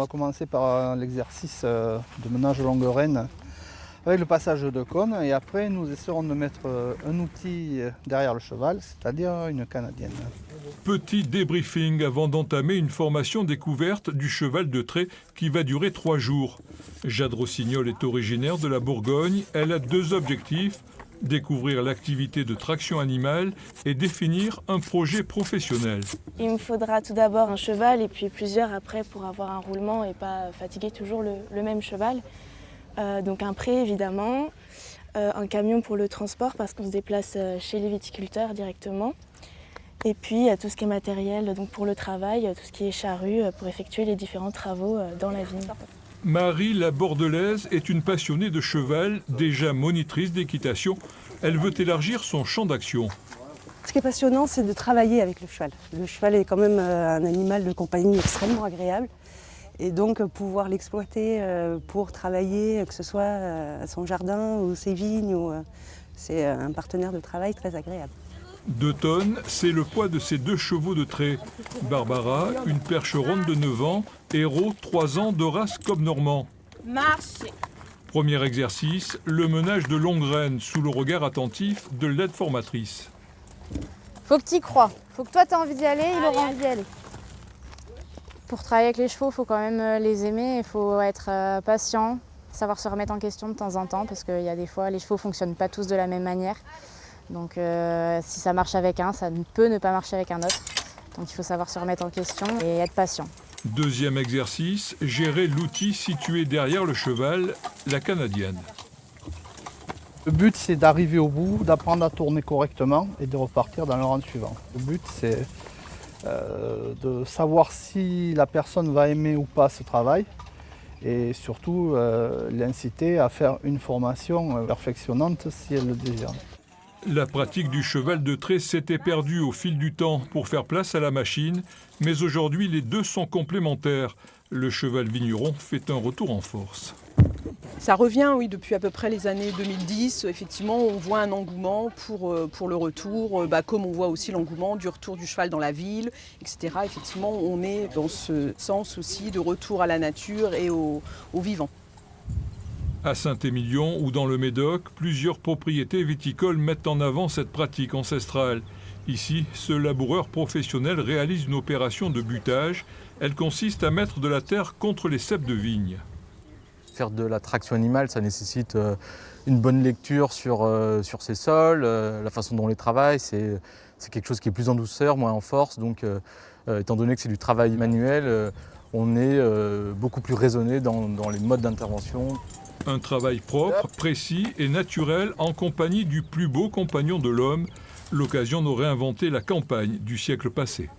va commencer par l'exercice de menage longue reine avec le passage de cône et après nous essaierons de mettre un outil derrière le cheval, c'est-à-dire une canadienne. Petit débriefing avant d'entamer une formation découverte du cheval de trait qui va durer 3 jours. Jade Rossignol est originaire de la Bourgogne. Elle a 2 objectifs: découvrir l'activité de traction animale et définir un projet professionnel. Il me faudra tout d'abord un cheval et puis plusieurs après pour avoir un roulement et pas fatiguer toujours le même cheval. Donc un pré évidemment, un camion pour le transport parce qu'on se déplace chez les viticulteurs directement. Et puis tout ce qui est matériel donc pour le travail, tout ce qui est charrue pour effectuer les différents travaux dans la vigne. Marie, la Bordelaise, est une passionnée de cheval, déjà monitrice d'équitation. Elle veut élargir son champ d'action. Ce qui est passionnant, c'est de travailler avec le cheval. Le cheval est quand même un animal de compagnie extrêmement agréable. Et donc pouvoir l'exploiter pour travailler, que ce soit à son jardin ou ses vignes, c'est un partenaire de travail très agréable. 2 tonnes, c'est le poids de ces 2 chevaux de trait. Barbara, une percheronne de 9 ans, Héros, 3 ans, de race Cob normand. Marchez. Premier exercice, le menage de longue reine sous le regard attentif de l'aide formatrice. Faut que tu y crois. Faut que toi tu aies envie d'y aller, il aura envie d'y aller. Pour travailler avec les chevaux, il faut quand même les aimer, il faut être patient, savoir se remettre en question de temps en temps parce qu'il y a des fois, les chevaux ne fonctionnent pas tous de la même manière. Donc si ça marche avec un, ça peut ne pas marcher avec un autre. Donc il faut savoir se remettre en question et être patient. Deuxième exercice, gérer l'outil situé derrière le cheval, la canadienne. Le but c'est d'arriver au bout, d'apprendre à tourner correctement et de repartir dans le rang suivant. Le but c'est de savoir si la personne va aimer ou pas ce travail et surtout l'inciter à faire une formation perfectionnante si elle le désire. La pratique du cheval de trait s'était perdue au fil du temps pour faire place à la machine, mais aujourd'hui les 2 sont complémentaires. Le cheval vigneron fait un retour en force. Ça revient, oui, depuis à peu près les années 2010. Effectivement, on voit un engouement pour le retour, comme on voit aussi l'engouement du retour du cheval dans la ville, etc. Effectivement, on est dans ce sens aussi de retour à la nature et au vivant. À Saint-Émilion ou dans le Médoc, plusieurs propriétés viticoles mettent en avant cette pratique ancestrale. Ici, ce laboureur professionnel réalise une opération de butage. Elle consiste à mettre de la terre contre les ceps de vigne. Faire de la traction animale, ça nécessite une bonne lecture sur ces sols, la façon dont on les travaille. C'est quelque chose qui est plus en douceur, moins en force. Donc, étant donné que c'est du travail manuel, on est beaucoup plus raisonné dans les modes d'intervention. Un travail propre, précis et naturel en compagnie du plus beau compagnon de l'homme, l'occasion de réinventer la campagne du siècle passé.